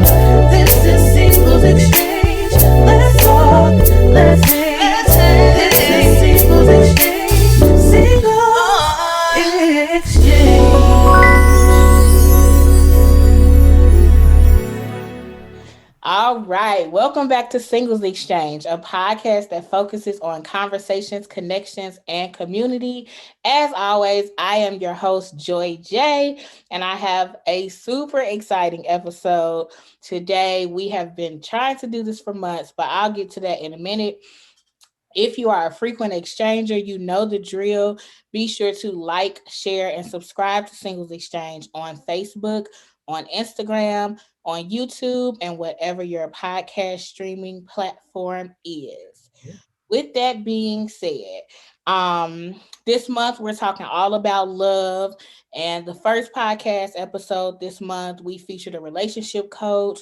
This is Singles Exchange. Let's talk, let's hang. This is Singles Exchange. Singles Exchange. All right. Welcome back to Singles Exchange, a podcast that focuses on conversations, connections, and community. As always, I am your host, Joy J, and I have a super exciting episode today. We have been trying to do this for months, but I'll get to that in a minute. If you are a frequent exchanger, you know the drill. Be sure to like, share, and subscribe to Singles Exchange on Facebook, on Instagram, on YouTube, and whatever your podcast streaming platform is. With that being said, this month we're talking all about love. And the first podcast episode this month, we featured a relationship coach.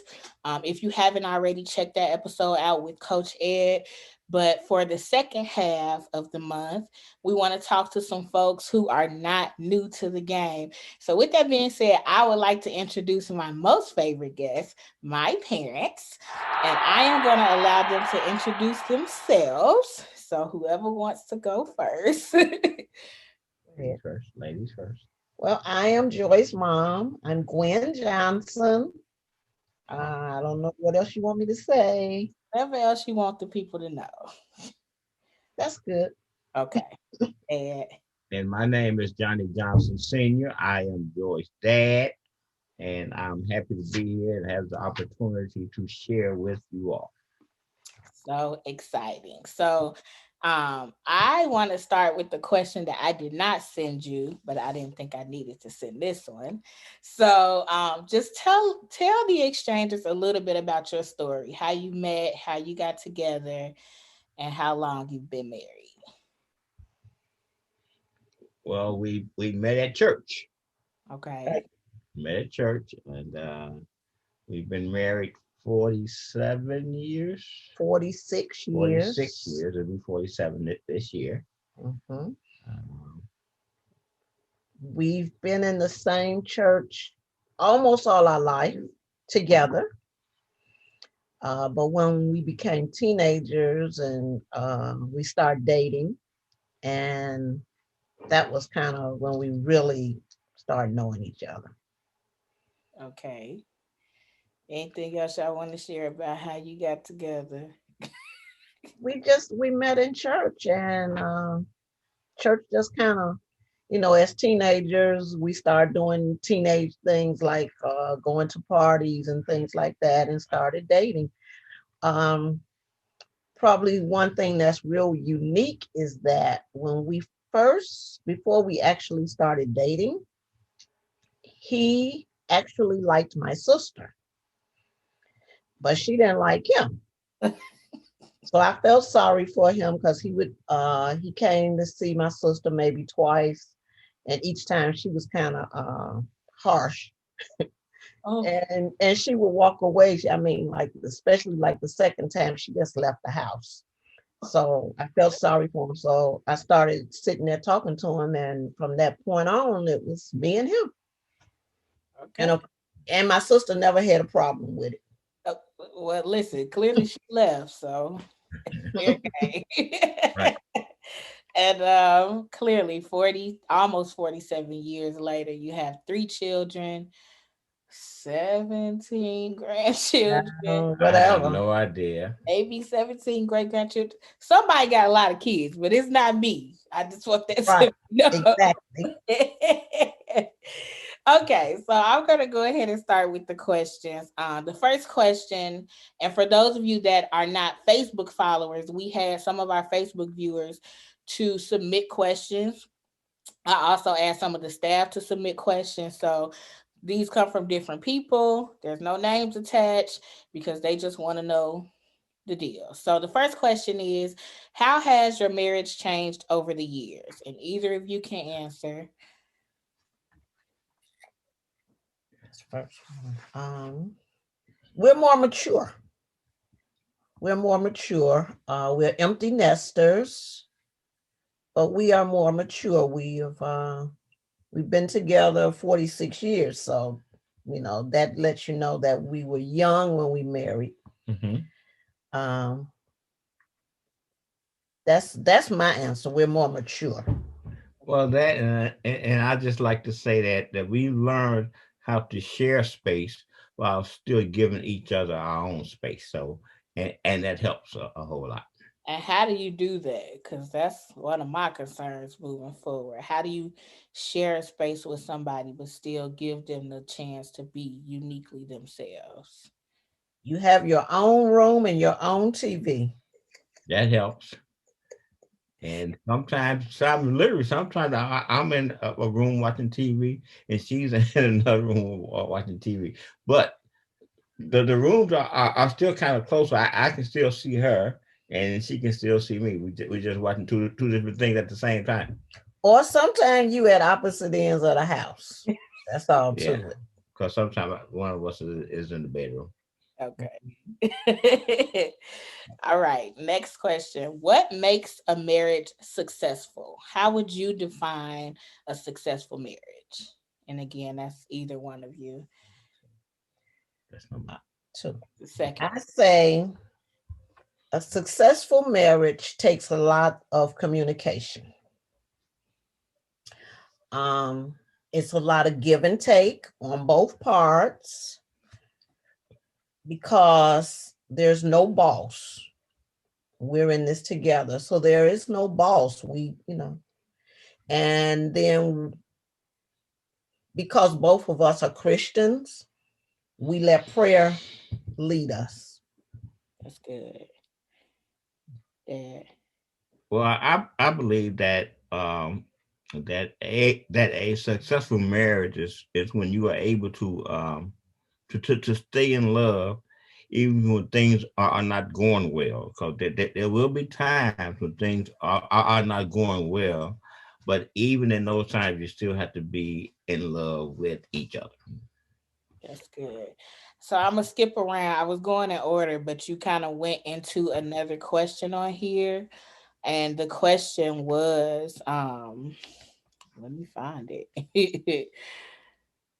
If you haven't already, checked that episode out with Coach Ed. But for the second half of the month, we want to talk to some folks who are not new to the game. So, with that being said, I would like to introduce my most favorite guest, my parents, and I am going to allow them to introduce themselves. So, whoever wants to go first. Ladies first. Ladies first. Well, I am Joy's mom. I'm Gwen Johnson. I don't know what else you want me to say. Whatever else you want the people to know. That's good. Okay. And And my name is Johnny Johnson Sr. I am Joy's dad, and I'm happy to be here and have the opportunity to share with you all. so exciting. So, I want to start with the question that I did not send you, but I didn't think I needed to send this one. So, just tell the exchangers a little bit about your story, how you met, how you got together, and how long you've been married. Well, we met at church. Okay. Met at church, and we've been married 47 years. 46 years. 46 years. It'll be 47 this year. Mhm. Um, We've been in the same church almost all our life together. But when we became teenagers and we started dating, and that was kind of when we really started knowing each other. Okay. Anything else y'all want to share about how you got together? We met in church, and church just kind of, as teenagers we started doing teenage things like going to parties and things like that, and started dating. um Probably one thing that's real unique is that when we first, before we actually started dating, he actually liked my sister, but she didn't like him. So I felt sorry for him because he came to see my sister maybe twice, and each time she was kind of harsh, Oh, and she would walk away. I mean, like especially like the second time, she just left the house. So I felt sorry for him. So I started sitting there talking to him, and from that point on, it was me and him. And okay. and my sister never had a problem with Uh, well, listen, clearly she left, so okay. right. And clearly 40, almost 47 years later, you have three children, 17 it. grandchildren, I have Whatever. no idea. maybe 17 great grandchildren. Somebody got a lot of kids, but it's not me. I just want that Right. to know. Exactly. Okay, so I'm going to go ahead and start with the questions. The first question, and for those of you that are not Facebook followers, we had some of our Facebook viewers to submit questions. I also asked some of the staff to submit questions. So these come from different people. There's no names attached because they just want to know the deal. So the first question is, how has your marriage changed over the years? And either of you can answer. That's the first one. We're more mature. We're more mature. We're empty nesters, but we are more mature. We've been together 46 years, so that lets you know that we were young when we married. Mm-hmm. Um, that's my answer. We're more mature. Well, that and I just like to say that we learned how to share space while still giving each other our own space. So and that helps a whole lot. And how do you do that? Because that's one of my concerns moving forward. How do you share a space with somebody but still give them the chance to be uniquely themselves? You have your own room and your own TV. That helps. And sometimes I'm in a room watching TV, and she's in another room watching TV. But the rooms are still kind of close. So I can still see her, and she can still see me. We just watching two different things at the same time. Or sometimes you at opposite ends of the house. That's all Yeah, to it. because sometimes one of us is in the bedroom. Okay. All right. Next question. What makes a marriage successful? How would you define a successful marriage? And again, that's either one of you. That's not mine. Two. The second. I say a successful marriage takes a lot of communication. Um, it's a lot of give and take on both parts because there's no boss. We're in this together. So there is no boss. And then because both of us are Christians, we let prayer lead us. That's good. Yeah. Well, I believe that a successful marriage is when you are able to stay in love even when things are not going well, because there will be times when things are not going well, but even in those times you still have to be in love with each other. That's good. So I'm gonna skip around. I was going in order, but you kind of went into another question on here. And the question was, let me find it.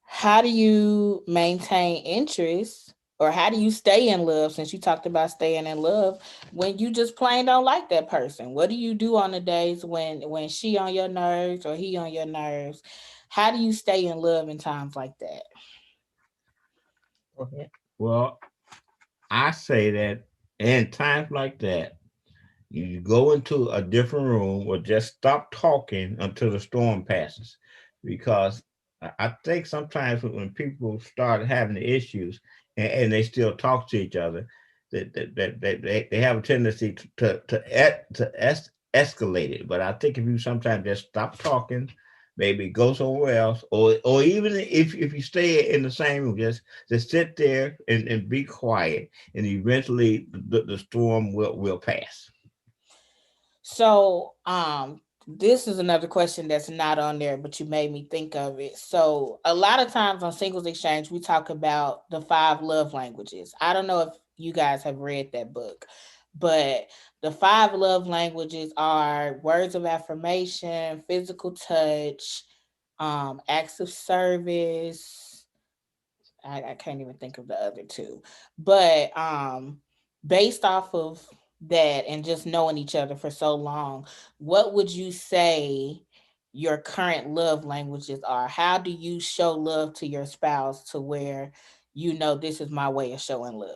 How do you maintain interest or how do you stay in love, since you talked about staying in love, when you just plain don't like that person? What do you do on the days when she on your nerves or he on your nerves? How do you stay in love in times like that? Okay. Well, I say that in times like that, you go into a different room or just stop talking until the storm passes. Because I think sometimes when people start having issues and they still talk to each other, they have a tendency to escalate it. But I think if you sometimes just stop talking, maybe go somewhere else, or even if you stay in the same room, just sit there and be quiet, and eventually the storm will pass. So, this is another question that's not on there, but you made me think of it. So, a lot of times on Singles Exchange, we talk about the five love languages. I don't know if you guys have read that book, but the five love languages are words of affirmation, physical touch, acts of service. I can't even think of the other two. But based off of that and just knowing each other for so long, what would you say your current love languages are? How do you show love to your spouse to where you know this is my way of showing love?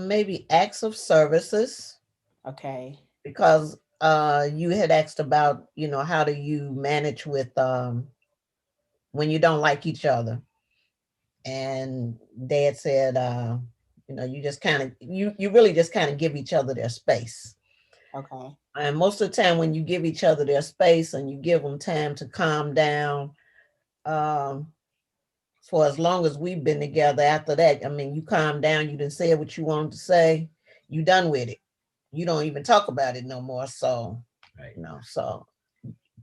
Maybe acts of services Okay. because you had asked about, how do you manage with when you don't like each other, and Dad said, you just kind of you really just kind of give each other their space. Okay. And most of the time, when you give each other their space and you give them time to calm down, um, for as long as we've been together, after that, I mean, you calm down, you didn't say what you wanted to say, you done with it. You don't even talk about it no more. So, Right. so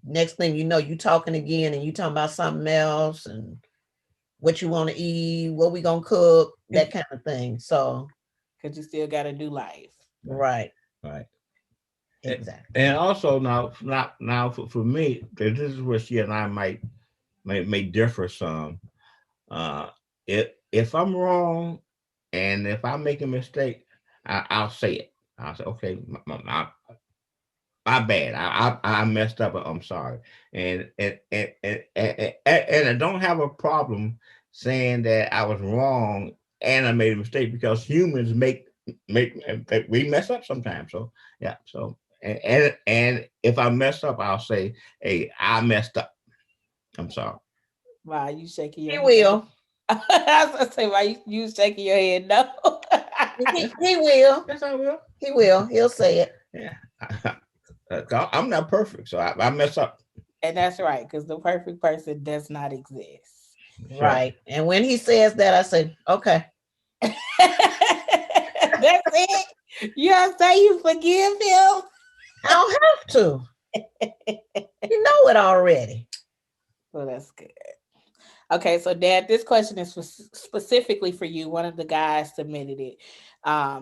next thing you know, you talking again and you talking about something else and what you want to eat, what we gonna cook, that kind of thing. So, Because you still got to do life. Right. right, Right. exactly. And also now for me, this is where she and I might may differ some. Uh, if I'm wrong, and if I make a mistake, I'll say it. I'll say, okay, my bad. I messed up. I'm sorry, and I don't have a problem saying that I was wrong and I made a mistake because humans make we mess up sometimes. So yeah. So and if I mess up, I'll say, hey, I messed up. I'm sorry. Wow, you shaking your He head. will. I was gonna say, why you shaking your head? No. Yes, He will. yes, I will. He will. He'll say it. Yeah. I'm not perfect, so I mess up. And that's right, because the perfect person does not exist. Sure. Right. And when he says that, I say, okay. That's it. You don't say you forgive him. I don't have to. You know it already. Well, that's good. Okay, so Dad, this question is specifically for you. One of the guys submitted it.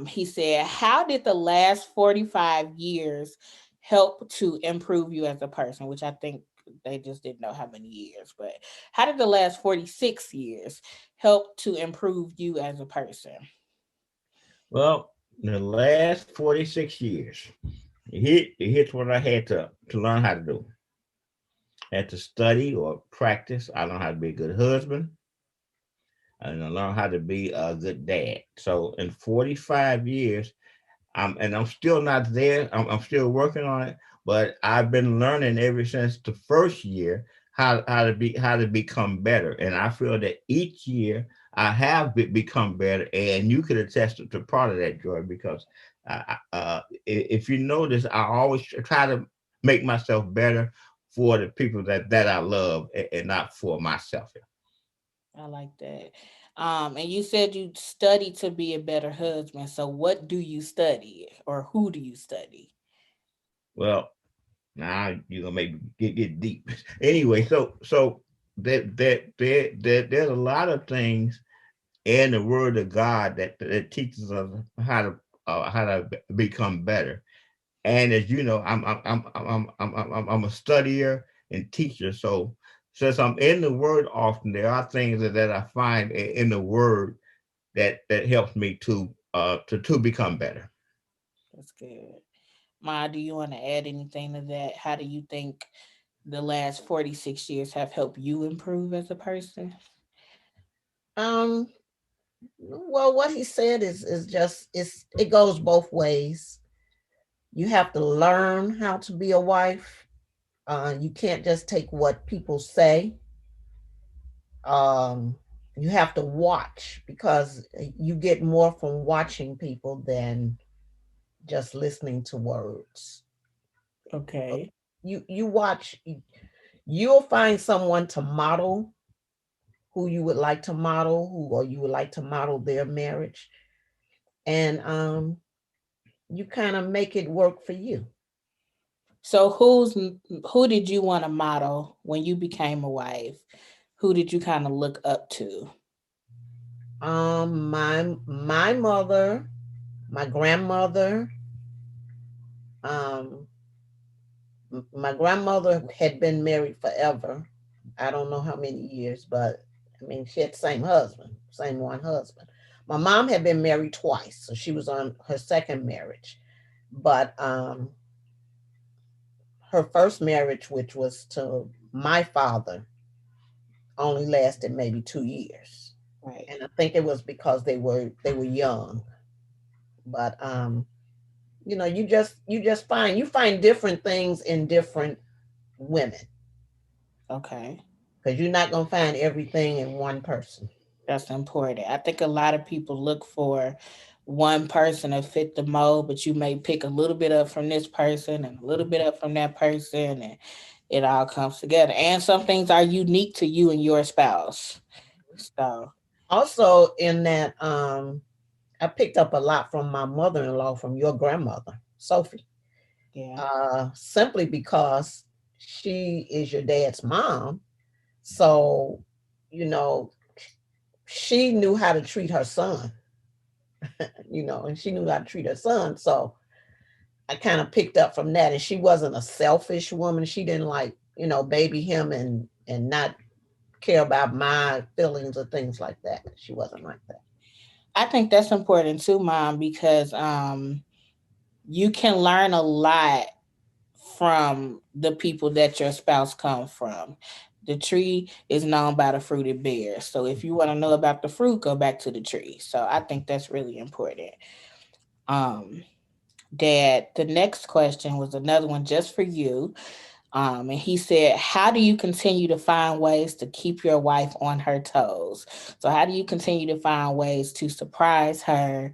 He said, "How did the last 45 years help to improve you as a person?" Which I think they just didn't know how many years, but how did the last 46 years help to improve you as a person? Well, the last 46 years, here's what I had to learn how to do. I had to study or practice. I learned how to be a good husband. And I learned how to be a good dad. So in 45 years, I'm still not there. I'm still working on it, but I've been learning ever since the first year how to become better. And I feel that each year I have become better. And you could attest to part of that, Joy, because if you notice, I always try to make myself better for the people that I love, and not for myself. I like that. And you said you study to be a better husband. So what do you study or who do you study? Well, now you're gonna make me get deep. Anyway, so there's a lot of things in the Word of God that teaches us how to become better. And as you know, I'm a studier and teacher. So since I'm in the Word often, there are things that I find in the Word that helps me to become better. That's good. Ma, do you want to add anything to that? How do you think the last 46 years have helped you improve as a person? Um, well, what he said is just it goes both ways. You have to learn how to be a wife. You can't just take what people say. Um, you have to watch because you get more from watching people than just listening to words. Okay. You watch. You'll find someone to model who you would like to model, who or you would like to model their marriage, and you kind of make it work for you. So who did you want to model when you became a wife? Who did you kind of look up to? My mother, my grandmother, um, my grandmother had been married forever. I don't know how many years, but I mean, she had the same husband, same one husband. My mom had been married twice, so she was on her second marriage. But her first marriage, which was to my father, only lasted maybe 2 years, Right. and I think it was because they were young. But you find different things in different women Okay. because you're not gonna find everything in one person. That's important. I think a lot of people look for one person to fit the mold, but you may pick a little bit up from this person and a little bit up from that person, and it all comes together. And some things are unique to you and your spouse. So, Also, in that, I picked up a lot from my mother-in-law, from your grandmother, Sophie, yeah. simply because she is your dad's mom. So, you know, she knew how to treat her son, and she knew how to treat her son. So I kind of picked up from that. And she wasn't a selfish woman. She didn't like, baby him and not. care about my feelings or things like that. She wasn't like that. I think that's important too, Mom, because you can learn a lot from the people that your spouse comes from. The tree is known by the fruit it bears. So if you want to know about the fruit, go back to the tree. So I think that's really important. Um, Dad, the next question was another one just for you. And he said, how do you continue to find ways to keep your wife on her toes? So how do you continue to find ways to surprise her,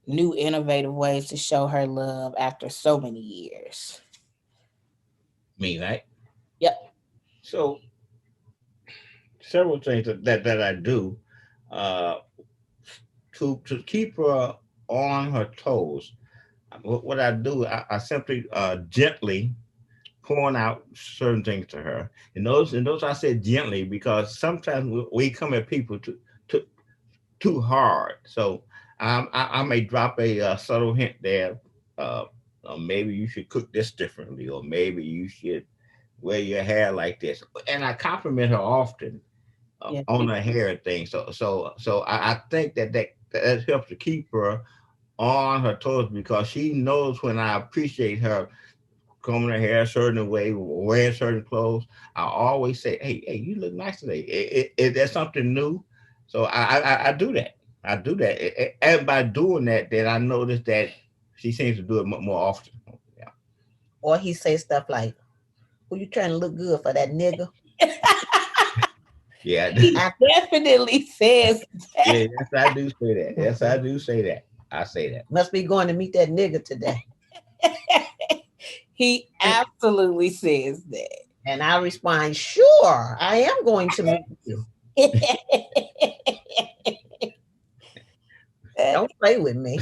new innovative ways to show her love after so many years? Me, right? Yep. So several things that I do uh, to keep her on her toes. What I do, I simply gently point out certain things to her, and those I said gently because sometimes we come at people too too hard. So I may drop a subtle hint there. Uh, Maybe you should cook this differently, or maybe you should wear your hair like this. And I compliment her often Yeah. on her hair and things. So I think that helps to keep her on her toes because she knows when I appreciate her combing her hair a certain way, wearing certain clothes. I always say, "Hey, you look nice today." Is there something new? So I do that. I do that, and by doing that, then I notice that she seems to do it more often. Yeah, Or he say stuff like, "Who you trying to look good for that nigga?" yeah, He I definitely says that. yeah. Yes, I do say that. Yes, I do say that. I say that. must be going to meet that nigga today. He And, absolutely says that. and I respond, "Sure, I am going to meet you. Don't play with me."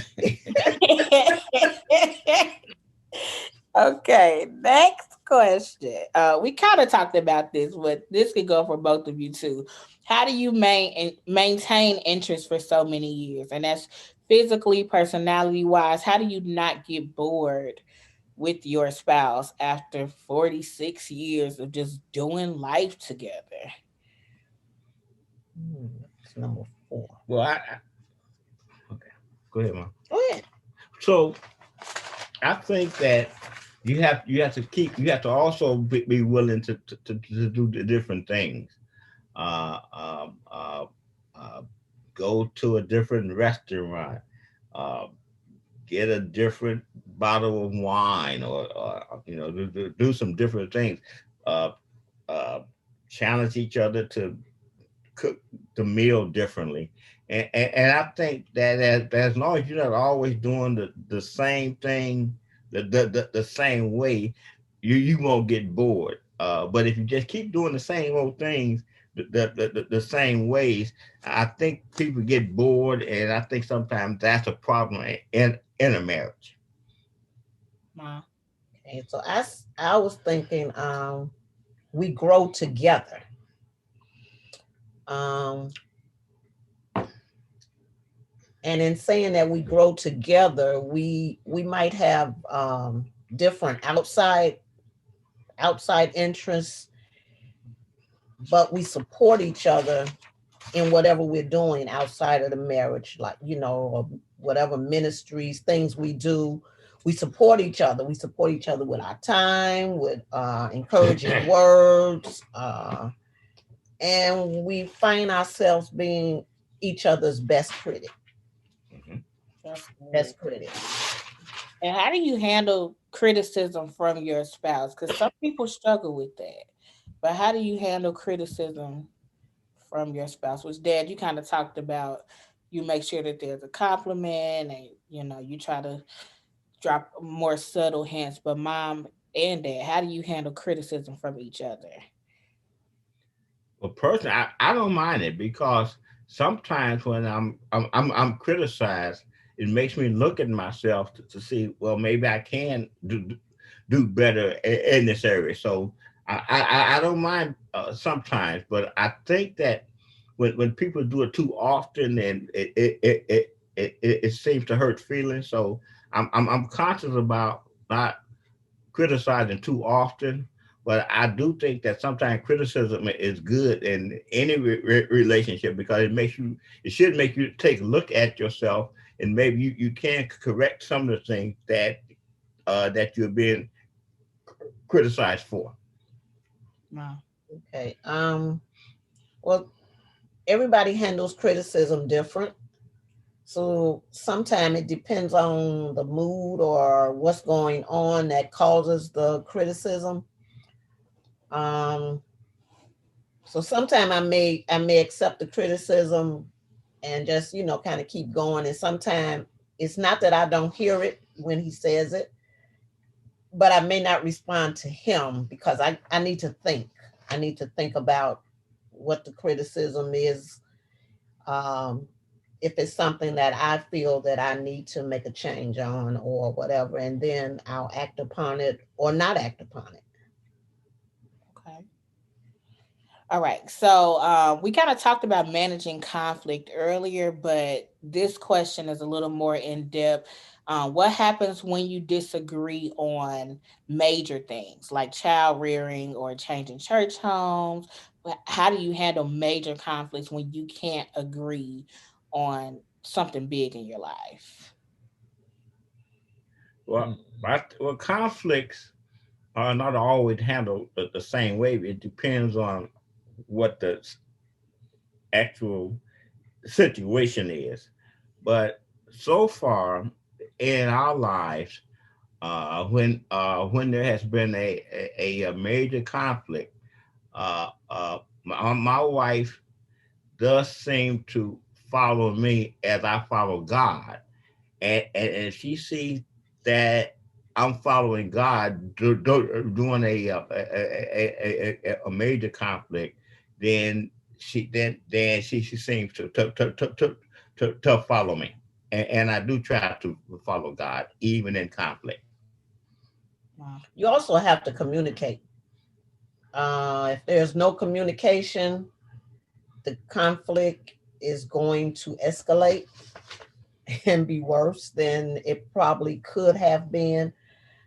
Okay, next question. We kind of talked about this, but this could go for both of you too. How do you maintain interest for so many years? And that's physically, personality wise. How do you not get bored with your spouse after 46 years of just doing life together? It's number 4. Well, okay. Go ahead, mom. Go ahead. So I think that you have to also be willing to do the different things. Uh, um, uh, uh, Go to a different restaurant. Uh, get a different bottle of wine, or do some different things. Uh, uh, Challenge each other to cook the meal differently. And I think that as long as you're not always doing the same thing the same way, you won't get bored. But if you just keep doing the same old things the same ways, I think people get bored, and I think sometimes that's a problem in a marriage. Mom. Okay, so I was thinking we grow together. Um, and in saying that we grow together, we might have different outside interests, but we support each other in whatever we're doing outside of the marriage, like or whatever ministries, things we do. We support each other. We support each other with our time, with encouraging words, and we find ourselves being each other's best critic. Mhm. That's good. Best critic. And how do you handle criticism from your spouse? Because some people struggle with that. But how do you handle criticism from your spouse? Which, Dad, you kind of talked about. You make sure that there's a compliment, and you try to drop more subtle hints. But Mom and Dad, how do you handle criticism from each other? Well, personally, I don't mind it because sometimes when I'm criticized, it makes me look at myself to see, well, maybe I can do better in this area. So I don't mind sometimes, but I think that when people do it too often, and it seems to hurt feelings. So I'm conscious about not criticizing too often, But I do think that sometimes criticism is good in any relationship because it should make you take a look at yourself, and maybe you can correct some of the things that you're being criticized for. Wow. Okay. Well, everybody handles criticism different. So sometimes it depends on the mood or what's going on that causes the criticism. Um, so sometimes I may accept the criticism and just kind of keep going. And sometimes it's not that I don't hear it when he says it, but I may not respond to him because I need to think. I need to think about what the criticism is. Um, if it's something that I feel that I need to make a change on or whatever, and then I'll act upon it or not act upon it. Okay. All right. So we kind of talked about managing conflict earlier, but this question is a little more in depth. What happens when you disagree on major things like child rearing or changing church homes? How do you handle major conflicts when you can't agree on something big in your life? Well, conflicts are not always handled the same way. It depends on what the actual situation is. But so far in our lives, when there has been a major conflict, my wife does seem to follow me as I follow God, and she sees that I'm following God during a major conflict, then she seems to follow me, and I do try to follow God even in conflict. Wow. You also have to communicate. If there's no communication, the conflict is going to escalate and be worse than it probably could have been.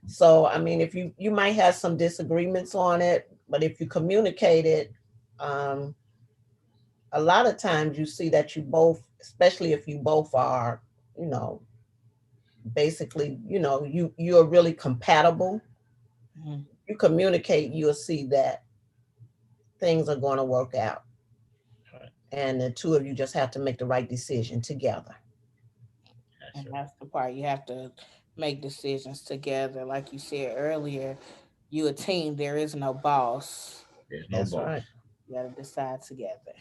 So, I mean, if you might have some disagreements on it, but if you communicate it, um, a lot of times you see that you both, especially if you both are, you know, basically, you're really compatible. Mhm. You communicate, you'll see that things are going to work out, Right. and the two of you just have to make the right decision together. That's And right. that's the part you have to make decisions together. Like you said earlier, you a team, there is no boss. There's no That's right. boss. You gotta decide together.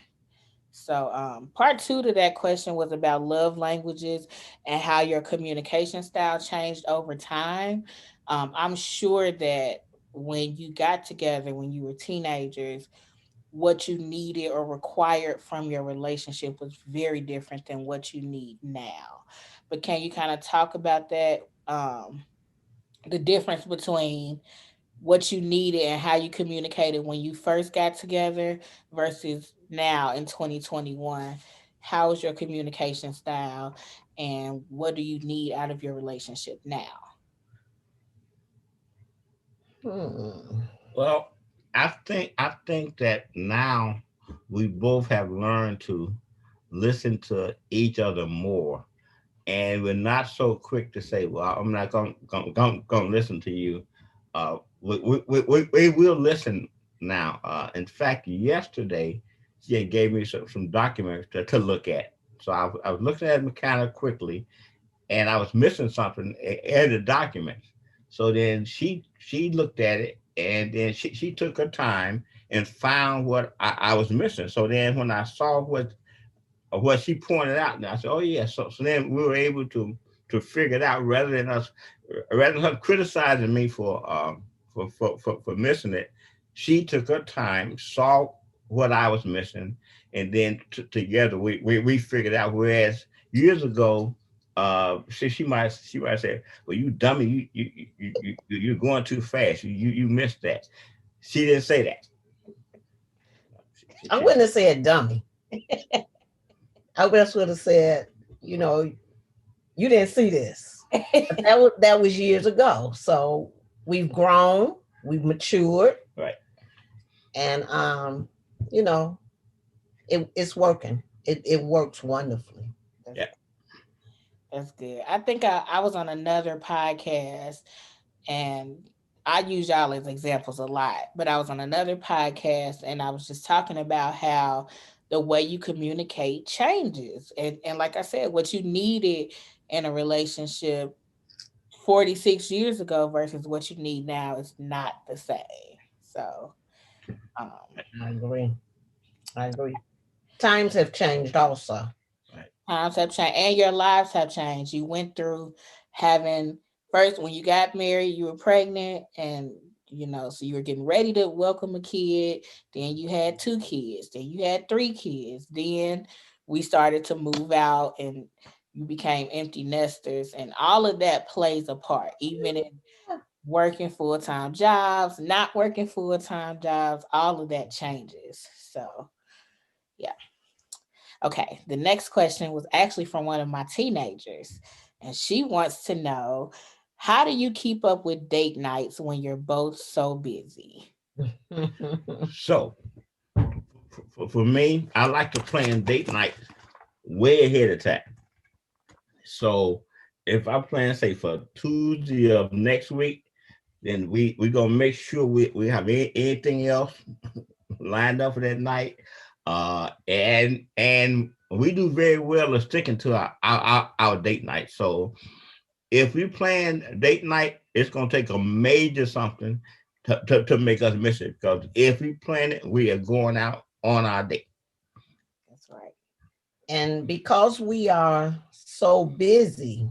So part two to that question was about love languages and how your communication style changed over time. I'm sure that when you got together, when you were teenagers, what you needed or required from your relationship was very different than what you need now. But can you kind of talk about that? The difference between what you needed and how you communicated when you first got together versus now in 2021. How is your communication style and what do you need out of your relationship now? Hmm. Well, I think that now we both have learned to listen to each other more, and we're not so quick to say, "Well, I'm not going to listen to you." We will listen now. In fact, yesterday she had gave me some documents to look at, so I was looking at them kind of quickly, and I was missing something in the documents. So then she looked at it, and then she took her time and found what I was missing. So then when I saw what she pointed out, and I said, "Oh yeah." So then we were able to figure it out rather than her criticizing me for missing it. She took her time, saw what I was missing, and then together we figured out. Whereas years ago, she might say, "Well, you dummy, you're going too fast. You missed that." She didn't say that. I wouldn't have said dummy. I just would have said, you know, you didn't see this. But that was years ago. So we've grown, we've matured, Right. And you know, it's working. It works wonderfully. Yeah. That's good. I think I was on another podcast, and I use y'all as examples a lot, but I was on another podcast and I was just talking about how the way you communicate changes. And like I said, what you needed in a relationship 46 years ago versus what you need now is not the same. So, um, I agree. I agree. Times have changed also. Right. times have changed and your lives have changed. You went through having first when you got married, you were pregnant and so you were getting ready to welcome a kid. Then you had two kids. Then you had three kids. Then we started to move out and you became empty nesters. And all of that plays a part, even in working full time jobs, not working full time jobs, all of that changes. So, yeah. Okay, the next question was actually from one of my teenagers, and she wants to know, how do you keep up with date nights when you're both so busy? So for me, I like to plan date nights way ahead of time. So if I plan, say, for Tuesday of next week, then we gonna make sure we have anything else lined up for that night. And we do very well at sticking to our date night. So if we plan date night, it's gonna take a major something to make us miss it. Because if we plan it, we are going out on our date. That's right. And because we are so busy,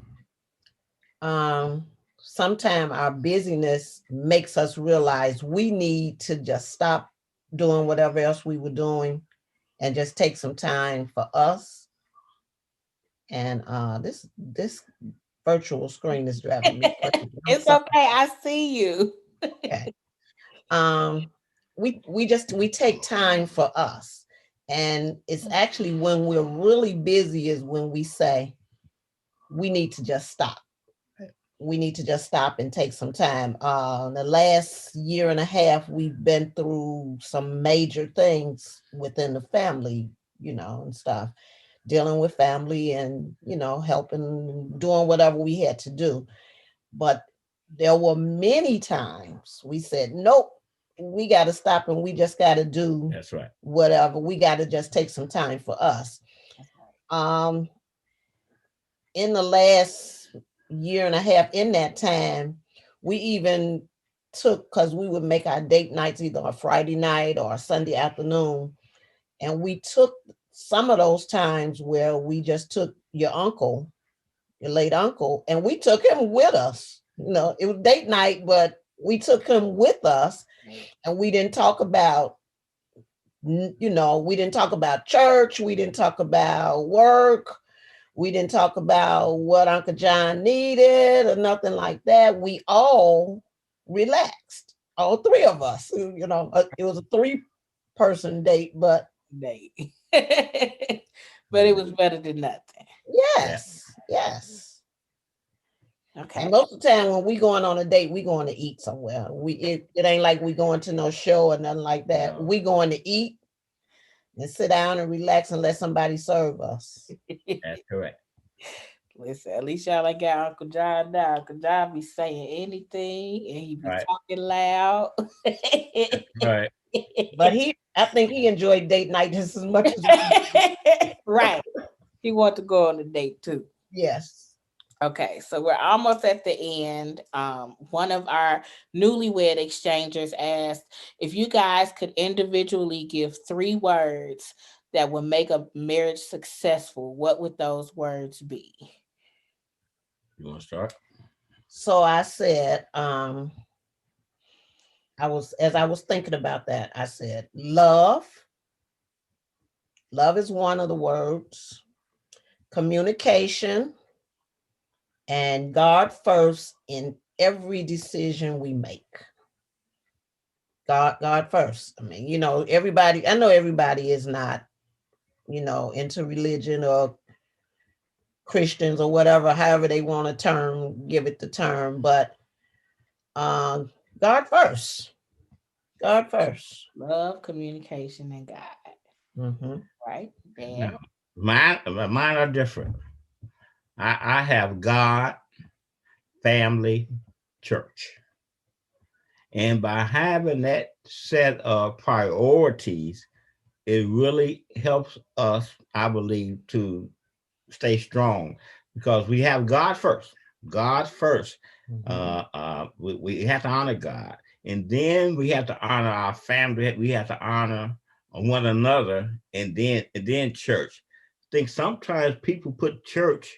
um, sometimes our busyness makes us realize we need to just stop doing whatever else we were doing and just take some time for us. And this virtual screen is driving me crazy. I'm It's sorry. okay. I see you. Okay. Um, we take time for us, and it's actually when we're really busy is when we say we need to just stop. We need to just stop and take some time. The last year and a half, we've been through some major things within the family, and stuff, dealing with family and, helping, doing whatever we had to do. But there were many times we said, nope, we got to stop and we just got to do That's right. whatever. We got to just take some time for us. Um, in the last year and a half, in that time, we even took, because we would make our date nights either a Friday night or a Sunday afternoon, and we took some of those times where we just took your late uncle, and we took him with us. It was date night, but we took him with us, and we didn't talk about, we didn't talk about church, we didn't talk about work, we didn't talk about what Uncle John needed or nothing like that. We all relaxed, all three of us. It was a three-person date, but Date. But it was better than nothing. Yeah. yes. And Okay. most of the time when we going on a date, we going to eat somewhere. It ain't like we going to no show or nothing like that. No. We going to eat and sit down and relax and let somebody serve us. That's correct. Listen, at least y'all ain't got Uncle John now. Uncle John be saying anything and he be Right. talking loud. Right. But I think he enjoyed date night just as much as Right. He want to go on a date too. yes. Okay, so we're almost at the end. One of our newlywed exchangers asked if you guys could individually give 3 words that would make a marriage successful, what would those words be? You want to start? So I said, as I was thinking about that, I said, love. Love is one of the words. Communication and God first in every decision we make. God first. I mean, I know everybody is not, into religion or Christians or whatever, however they want to give it the term, but um, God first. God first. Love, communication, and God. Mm-hmm. Right? Dad. No, mine are different. I have God, family, church. And by having that set of priorities, it really helps us, I believe, to stay strong because we have God first. God first. We have to honor God, and then we have to honor our family. We have to honor one another, and then church. I think sometimes people put church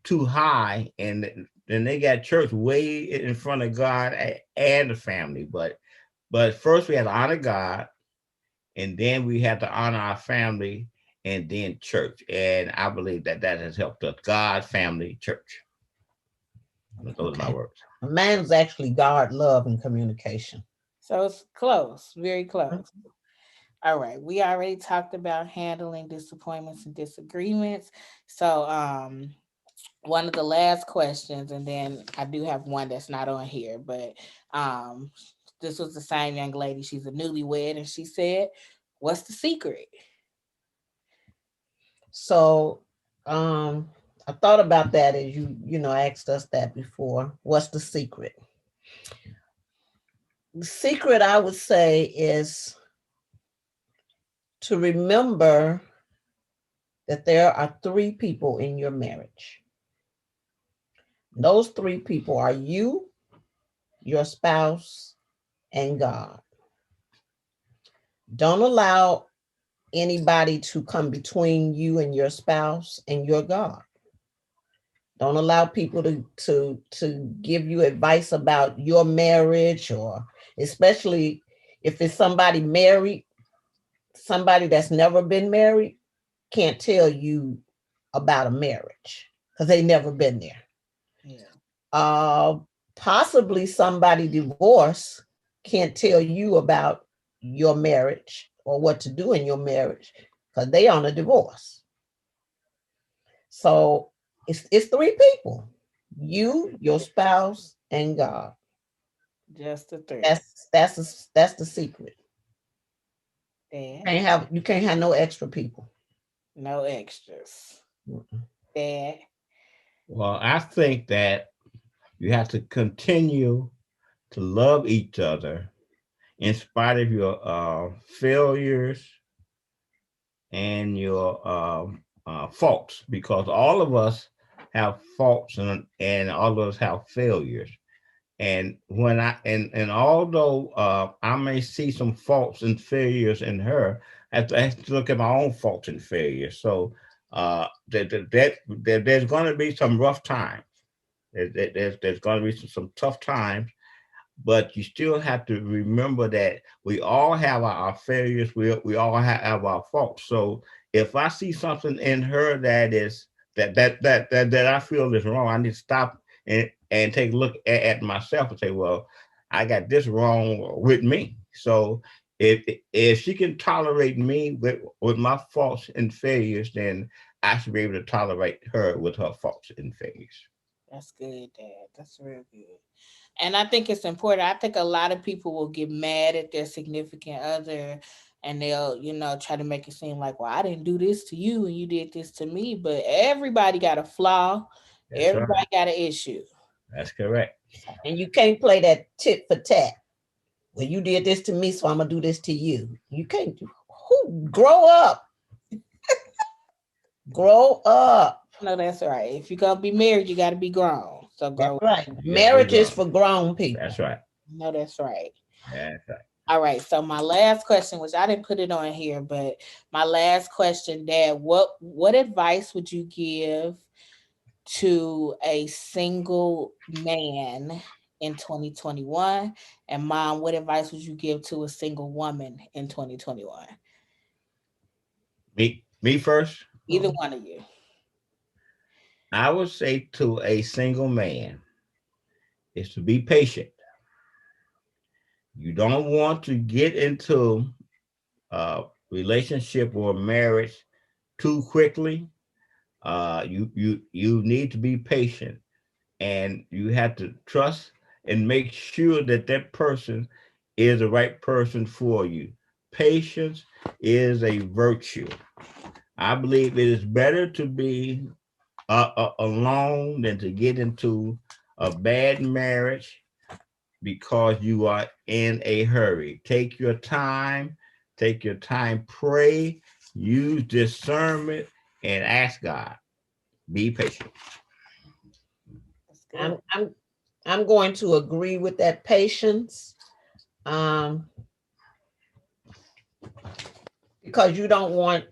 too high, and then they got church way in front of God and the family. But first we have to honor God, and then we have to honor our family, and then church. And I believe that has helped us. God, family, church. Those are my Okay. words. Mine's actually God, love, and communication. So it's close, very Mhm. close. All right. We already talked about handling disappointments and disagreements. So one of the last questions, and then I do have one that's not on here, but um this was the same young lady. She's a newlywed, and she said, "What's the secret?" So I thought about that as you asked us that before. What's the secret? The secret I would say is to remember that there are three people in your marriage. Those three people are you, your spouse, and God. Don't allow anybody to come between you and your spouse and your God. Don't allow people to give you advice about your marriage, or especially if it's somebody that's never been married can't tell you about a marriage because they never been there. Yeah. Uh, Possibly somebody divorced can't tell you about your marriage or what to do in your marriage because they on a divorce. So it's three people: you, your spouse, and God. Just the three. That's the secret. Dad. You can't have no extra people. No extras. Mm-mm. Dad. Well, I think that you have to continue to love each other in spite of your failures and your faults, because all of us have faults and all of us have failures. And and although I may see some faults and failures in her, I have to look at my own faults and failures. So there's going to be some rough times. There's going to be some tough times, but you still have to remember that we all have our failures. We all have our faults. So if I see something in her that I feel is wrong, I need to stop and take a look at myself and say, well, I got this wrong with me. So if she can tolerate me with my faults and failures, then I should be able to tolerate her with her faults and failures. That's good, Dad. That's real good. And I think it's important. I think a lot of people will get mad at their significant other, and they'll, try to make it seem like, well, I didn't do this to you and you did this to me. But everybody got a flaw. That's right. Everybody got an issue. That's correct. So, And you can't play that tit for tat. Well, you did this to me, so I'm gonna do this to you. You can't. Grow up? Grow up. no, that's right. If you're going to be married, you got to be grown. So That's grow up. right. You gotta be Marriage is grown. for grown people. That's right. No, that's right. That's right. All right. So my last question, which I didn't put it on here, but my last question, Dad, what advice would you give to a single man in 2021? And Mom, what advice would you give to a single woman in 2021? Me first. Either one of you. I would say to a single man is to be patient. You don't want to get into a relationship or marriage too quickly. You need to be patient, and you have to trust and make sure that that person is the right person for you. Patience is a virtue. I believe it is better to be alone than to get into a bad marriage because you are in a hurry. Take your time, pray, use discernment, and ask God. Be patient. That's good. I'm going to agree with that patience. Um, because you don't want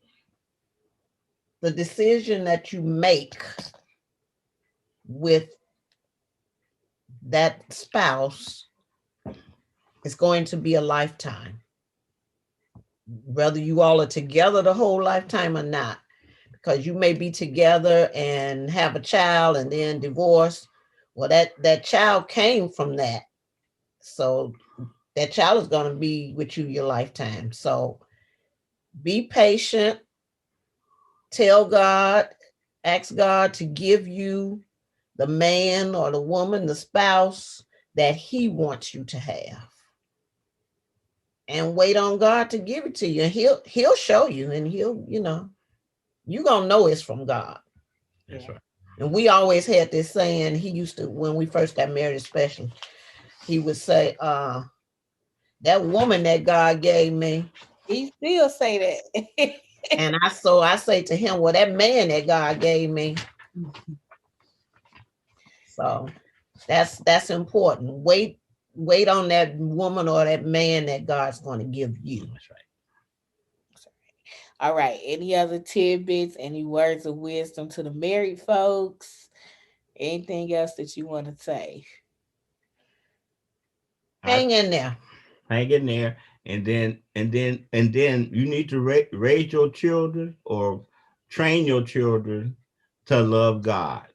the decision that you make with that spouse is going to be a lifetime, whether you all are together the whole lifetime or not, because you may be together and have a child and then divorce. Well, that child came from that, so that child is going to be with you your lifetime. So be patient, tell God, ask God to give you the man or the woman, the spouse that he wants you to have. And wait on God to give it to you. And he'll show you, and he'll, you're gonna know it's from God. That's right. And we always had this saying, he used to, when we first got married, especially, he would say, that woman that God gave me. He still say that. And I say to him, well, that man that God gave me. So that's important. Wait on that woman or that man that God's going to give you. That's right. All right. Any other tidbits, any words of wisdom to the married folks? Anything else that you want to say? Hang in there. Hang in there, and then you need to raise your children or train your children to love God.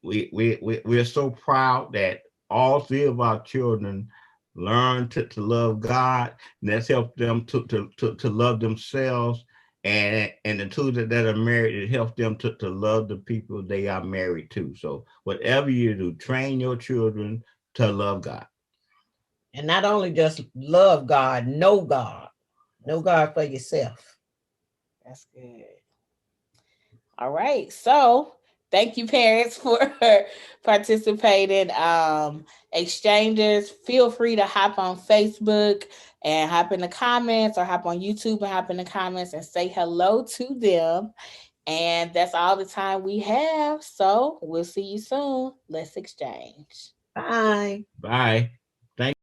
We're so proud that all three of our children learn to love God, and that's helped them to love themselves. And the two that are married, it helps them to love the people they are married to. So whatever you do, train your children to love God. And not only just love God, know God. Know God for yourself. That's good. All right. So thank you, parents, for participating. Exchangers, feel free to hop on Facebook and hop in the comments, or hop on YouTube and hop in the comments and say hello to them. And that's all the time we have. So we'll see you soon. Let's exchange. Bye. Bye. Thank